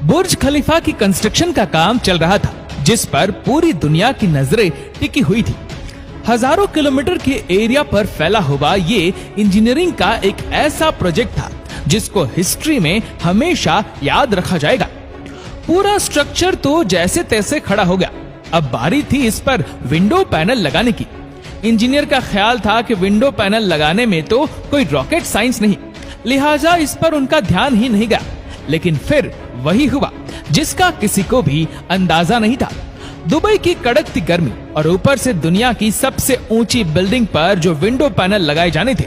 बुर्ज खलीफा की कंस्ट्रक्शन का काम चल रहा था, जिस पर पूरी दुनिया की नजरें टिकी हुई थी। हजारों किलोमीटर के एरिया पर फैला हुआ ये इंजीनियरिंग का एक ऐसा प्रोजेक्ट था जिसको हिस्ट्री में हमेशा याद रखा जाएगा। पूरा स्ट्रक्चर तो जैसे तैसे खड़ा हो गया। अब बारी थी इस पर विंडो पैनल लगाने की। इंजीनियर का ख्याल था कि विंडो पैनल लगाने में तो कोई रॉकेट साइंस नहीं, लिहाजा इस पर उनका ध्यान ही नहीं गया। लेकिन फिर वही हुआ जिसका किसी को भी अंदाजा नहीं था। दुबई की कड़कती गर्मी और ऊपर से दुनिया की सबसे ऊंची बिल्डिंग पर जो विंडो पैनल लगाए जाने थे,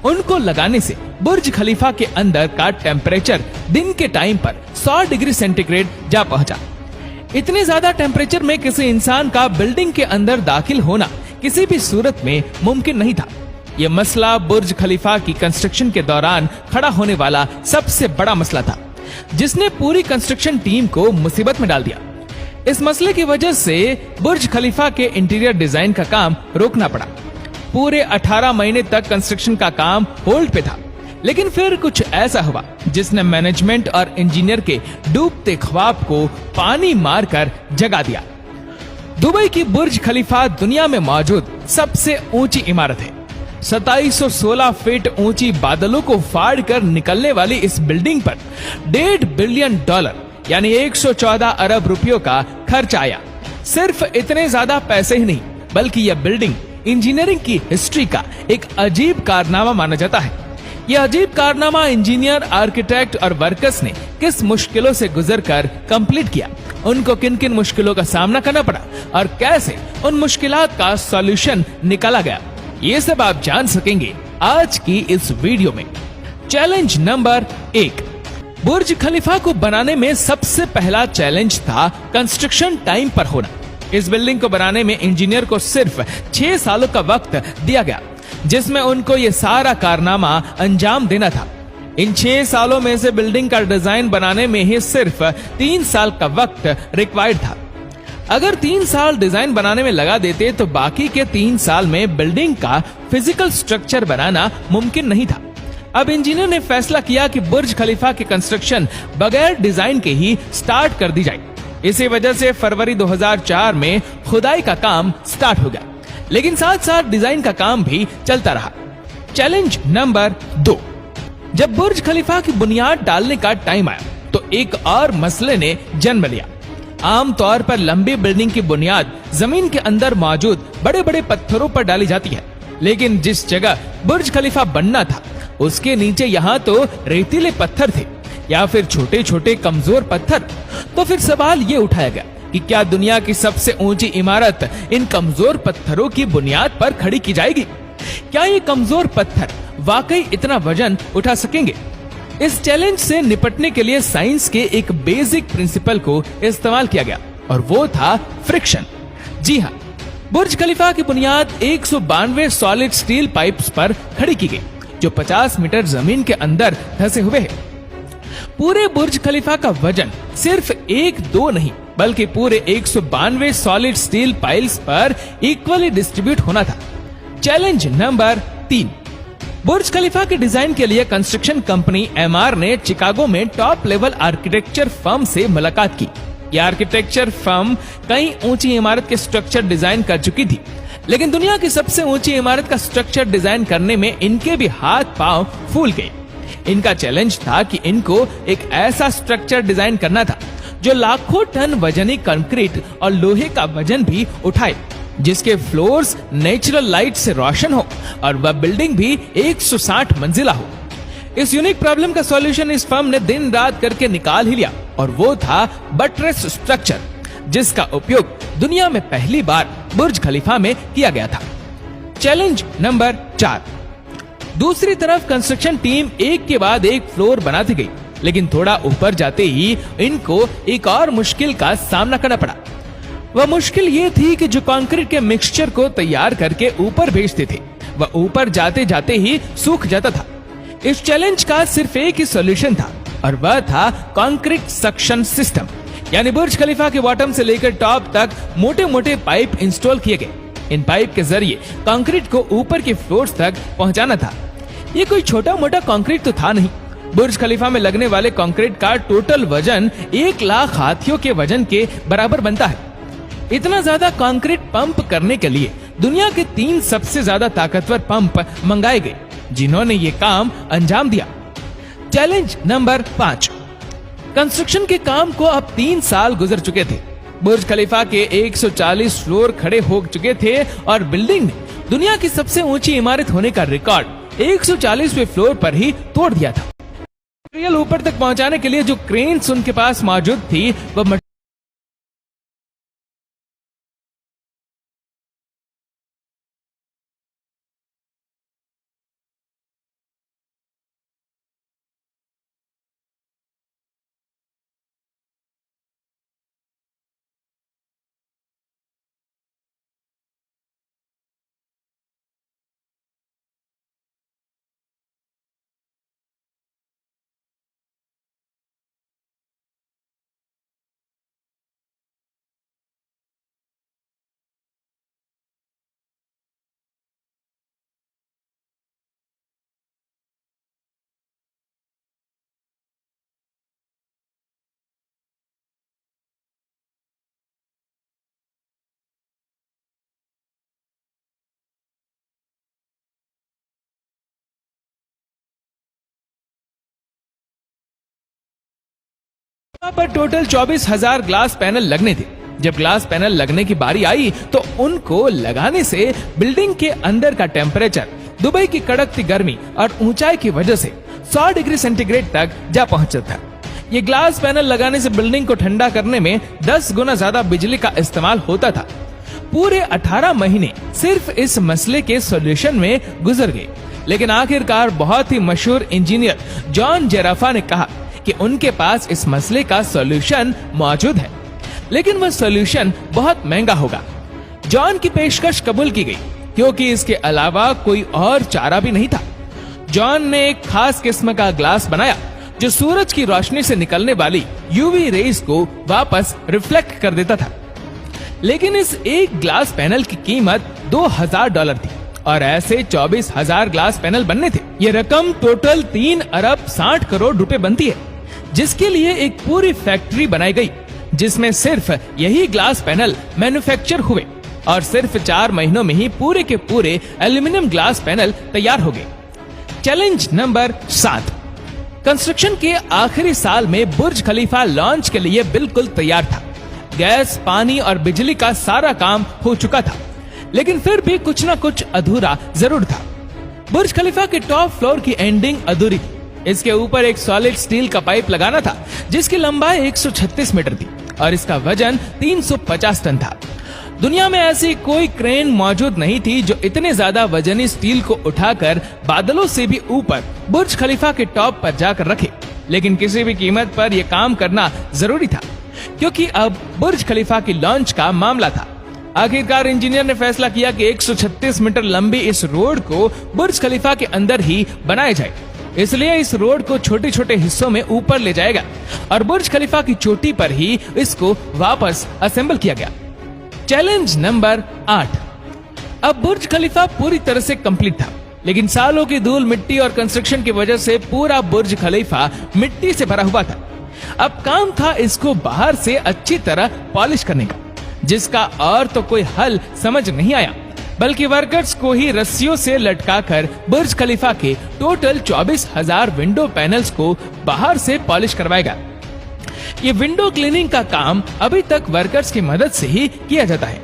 उनको लगाने से बुर्ज खलीफा के अंदर का टेम्परेचर दिन के टाइम पर 100 डिग्री सेंटीग्रेड जा पहुंचा। इतने ज्यादा टेम्परेचर में किसी इंसान का बिल्डिंग के अंदर दाखिल होना किसी भी सूरत में मुमकिन नहीं था। यह मसला बुर्ज खलीफा की कंस्ट्रक्शन के दौरान खड़ा होने वाला सबसे बड़ा मसला था, जिसने पूरी कंस्ट्रक्शन टीम को मुसीबत में डाल दिया। इस मसले की वजह से बुर्ज खलीफा के इंटीरियर डिजाइन का काम रोकना पड़ा। पूरे 18 महीने तक कंस्ट्रक्शन का काम होल्ड पे था। लेकिन फिर कुछ ऐसा हुआ जिसने मैनेजमेंट और इंजीनियर के डूबते ख्वाब को पानी मारकर जगा दिया। दुबई की बुर्ज खलीफा दुनिया में मौजूद सबसे ऊंची इमारत है। 2716 फीट ऊंची बादलों को फाड़ कर निकलने वाली इस बिल्डिंग पर $1.5 बिलियन यानी 114 अरब रुपयों का खर्च आया। सिर्फ इतने ज्यादा पैसे ही नहीं, बल्कि यह बिल्डिंग इंजीनियरिंग की हिस्ट्री का एक अजीब कारनामा माना जाता है। यह अजीब कारनामा इंजीनियर, आर्किटेक्ट और वर्कर्स ने किस मुश्किलों से गुजरकर कंप्लीट किया, उनको किन किन मुश्किलों का सामना करना पड़ा और कैसे उन मुश्किलात का सॉल्यूशन निकाला गया, ये सब आप जान सकेंगे आज की इस वीडियो में। Challenge number 1। बुर्ज खलीफा को बनाने में सबसे पहला चैलेंज था कंस्ट्रक्शन टाइम पर होना। इस बिल्डिंग को बनाने में इंजीनियर को सिर्फ 6 सालों का वक्त दिया गया, जिसमें उनको ये सारा कारनामा अंजाम देना था। इन 6 सालों में से बिल्डिंग का डिजाइन बनाने में ही सिर्फ 3 साल का वक्त रिक्वायर्ड था। अगर 3 साल डिजाइन बनाने में लगा देते तो बाकी के 3 साल में बिल्डिंग का फिजिकल स्ट्रक्चर बनाना मुमकिन नहीं था। अब इंजीनियर ने फैसला किया कि बुर्ज खलीफा की कंस्ट्रक्शन बगैर डिजाइन के ही स्टार्ट कर दी जाए। इसी वजह से फरवरी 2004 में खुदाई का काम स्टार्ट हो गया, लेकिन साथ साथ डिजाइन का काम भी चलता रहा। Challenge number 2। जब बुर्ज खलीफा की बुनियाद डालने का टाइम आया तो एक और मसले ने जन्म लिया। आमतौर पर लंबी बिल्डिंग की बुनियाद जमीन के अंदर मौजूद बड़े बड़े पत्थरों पर डाली जाती है, लेकिन जिस जगह बुर्ज खलीफा बनना था उसके नीचे यहाँ तो रेतीले पत्थर थे या फिर छोटे छोटे कमजोर पत्थर। तो फिर सवाल ये उठाया गया कि क्या दुनिया की सबसे ऊंची इमारत इन कमजोर पत्थरों की बुनियाद पर खड़ी की जाएगी? क्या ये कमजोर पत्थर वाकई इतना वजन उठा सकेंगे? इस चैलेंज से निपटने के लिए साइंस के एक बेसिक प्रिंसिपल को इस्तेमाल किया गया और वो था फ्रिक्शन। जी हाँ, बुर्ज खलीफा की बुनियाद 192 सॉलिड स्टील पाइप्स पर खड़ी की गई, जो 50 मीटर जमीन के अंदर धंसे हुए हैं। पूरे बुर्ज खलीफा का वजन सिर्फ 1-2 नहीं, बल्कि पूरे 192 सॉलिड स्टील पाइल्स पर इक्वली डिस्ट्रीब्यूट होना था। Challenge number 3। बुर्ज खलीफा के डिजाइन के लिए कंस्ट्रक्शन कंपनी एमआर ने चिकागो में टॉप लेवल आर्किटेक्चर फर्म से मुलाकात की। यह आर्किटेक्चर फर्म कई ऊंची इमारत के स्ट्रक्चर डिजाइन कर चुकी थी, लेकिन दुनिया की सबसे ऊंची इमारत का स्ट्रक्चर डिजाइन करने में इनके भी हाथ पांव फूल गए। इनका चैलेंज था कि इनको एक ऐसा स्ट्रक्चर डिजाइन करना था जो लाखों टन वजनी कंक्रीट और लोहे का वजन भी उठाए, जिसके फ्लोर्स नेचुरल लाइट से रोशन हो और वह बिल्डिंग भी 160 मंजिला हो। इस यूनिक प्रॉब्लम का सॉल्यूशन इस फर्म ने दिन रात करके निकाल ही लिया और वो था बटरेस स्ट्रक्चर, जिसका उपयोग दुनिया में पहली बार बुर्ज खलीफा में किया गया था। Challenge number 4। दूसरी तरफ कंस्ट्रक्शन टीम एक के बाद एक फ्लोर बनाती गई, लेकिन थोड़ा ऊपर जाते ही इनको एक और मुश्किल का सामना करना पड़ा। वह मुश्किल ये थी कि जो कंक्रीट के मिक्सचर को तैयार करके ऊपर भेजते थे, वह ऊपर जाते जाते ही सूख जाता था। इस चैलेंज का सिर्फ एक ही सॉल्यूशन था और वह था कंक्रीट सक्शन सिस्टम, यानी बुर्ज खलीफा के बॉटम से लेकर टॉप तक मोटे मोटे पाइप इंस्टॉल किए गए। इन पाइप के जरिए कंक्रीट को ऊपर के फ्लोर्स तक पहुंचाना था। ये कोई छोटा मोटा कंक्रीट तो था नहीं, बुर्ज खलीफा में लगने वाले कंक्रीट का टोटल वजन 1 लाख हाथियों के वजन के बराबर बनता है। इतना ज्यादा कंक्रीट पंप करने के लिए दुनिया के 3 सबसे ज्यादा ताकतवर पंप मंगाए गए, जिन्होंने ये काम अंजाम दिया। Challenge number 5। कंस्ट्रक्शन के काम को अब 3 साल गुजर चुके थे। बुर्ज खलीफा के 140 फ्लोर खड़े हो चुके थे और बिल्डिंग ने दुनिया की सबसे ऊंची इमारत होने का रिकॉर्ड 140वें फ्लोर पर ही तोड़ दिया था। मटेरियल ऊपर तक पहुंचाने के लिए जो क्रेन्स उनके पास मौजूद थी वह पर टोटल 24,000 ग्लास पैनल लगने थे। जब ग्लास पैनल लगने की बारी आई तो उनको लगाने से बिल्डिंग के अंदर का टेम्परेचर दुबई की कड़कती गर्मी और ऊंचाई की वजह से 100 डिग्री सेंटीग्रेड तक जा पहुंचा था। ये ग्लास पैनल लगाने से बिल्डिंग को ठंडा करने में 10 गुना ज्यादा बिजली का इस्तेमाल होता था। पूरे 18 महीने सिर्फ इस मसले के सॉल्यूशन में गुजर गए, लेकिन आखिरकार बहुत ही मशहूर इंजीनियर जॉन जेराफा ने कहा कि उनके पास इस मसले का सॉल्यूशन मौजूद है, लेकिन वह सॉल्यूशन बहुत महंगा होगा। जॉन की पेशकश कबूल की गई क्योंकि इसके अलावा कोई और चारा भी नहीं था। जॉन ने एक खास किस्म का ग्लास बनाया जो सूरज की रोशनी से निकलने वाली यूवी रेज को वापस रिफ्लेक्ट कर देता था। लेकिन इस एक ग्लास पैनल की कीमत $2,000 थी और ऐसे 24,000 ग्लास पैनल बनने थे। ये रकम टोटल 3 अरब 60 करोड़ रुपए बनती है, जिसके लिए एक पूरी फैक्ट्री बनाई गई जिसमें सिर्फ यही ग्लास पैनल मैन्युफैक्चर हुए और सिर्फ 4 महीनों में ही पूरे के पूरे एल्यूमिनियम ग्लास पैनल तैयार हो गए। Challenge number 7। कंस्ट्रक्शन के आखिरी साल में बुर्ज खलीफा लॉन्च के लिए बिल्कुल तैयार था। गैस, पानी और बिजली का सारा काम हो चुका था, लेकिन फिर भी कुछ न कुछ अधूरा जरूर था। बुर्ज खलीफा के टॉप फ्लोर की एंडिंग अधूरी थी। इसके ऊपर एक सॉलिड स्टील का पाइप लगाना था जिसकी लंबाई 136 मीटर थी और इसका वजन 350 टन था। दुनिया में ऐसी कोई क्रेन मौजूद नहीं थी जो इतने ज्यादा वजनी स्टील को उठाकर बादलों से भी ऊपर बुर्ज खलीफा के टॉप पर जाकर रखे, लेकिन किसी भी कीमत पर यह काम करना जरूरी था क्योंकि अब बुर्ज खलीफा की लॉन्च का मामला था। आखिरकार इंजीनियर ने फैसला किया कि 136 मीटर लंबी इस रोड को बुर्ज खलीफा के अंदर ही बनाया जाए। इसलिए इस रोड को छोटे छोटे हिस्सों में ऊपर ले जाएगा और बुर्ज खलीफा की चोटी पर ही इसको वापस असेंबल किया गया। Challenge number 8। अब बुर्ज खलीफा पूरी तरह से कंप्लीट था, लेकिन सालों की धूल, मिट्टी और कंस्ट्रक्शन की वजह से पूरा बुर्ज खलीफा मिट्टी से भरा हुआ था। अब काम था इसको बाहर से अच्छी तरह पॉलिश करने का, जिसका और तो कोई हल समझ नहीं आया, बल्कि वर्कर्स को ही रस्सियों से लटकाकर बुर्ज खलीफा के टोटल 24,000 विंडो पैनल्स को बाहर से पॉलिश करवाएगा। ये विंडो क्लीनिंग का काम अभी तक वर्कर्स की मदद से ही किया जाता है।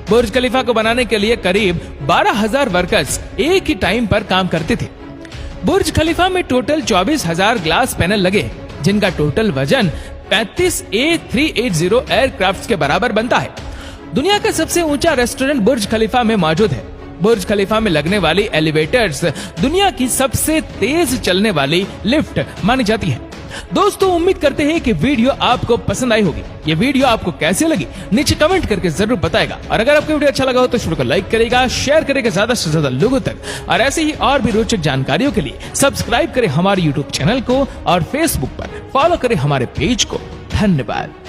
बुर्ज खलीफा को बनाने के लिए करीब 12,000 वर्कर्स एक ही टाइम पर काम करते थे। बुर्ज खलीफा में टोटल 24,000 ग्लास पैनल लगे, जिनका टोटल वजन 35 A380 एयरक्राफ्ट के बराबर बनता है। दुनिया का सबसे ऊंचा रेस्टोरेंट बुर्ज खलीफा में मौजूद है। बुर्ज खलीफा में लगने वाली एलिवेटर्स दुनिया की सबसे तेज चलने वाली लिफ्ट मानी जाती है। दोस्तों, उम्मीद करते हैं कि वीडियो आपको पसंद आई होगी। ये वीडियो आपको कैसे लगी नीचे कमेंट करके जरूर बताएगा, और अगर आपको वीडियो अच्छा लगा हो तो इस वीडियो को लाइक करेगा, शेयर करेगा ज्यादा से ज्यादा लोगों तक, और ऐसे ही और भी रोचक जानकारियों के लिए सब्सक्राइब करें हमारे यूट्यूब चैनल को और फेसबुक पर फॉलो करें हमारे पेज को। धन्यवाद।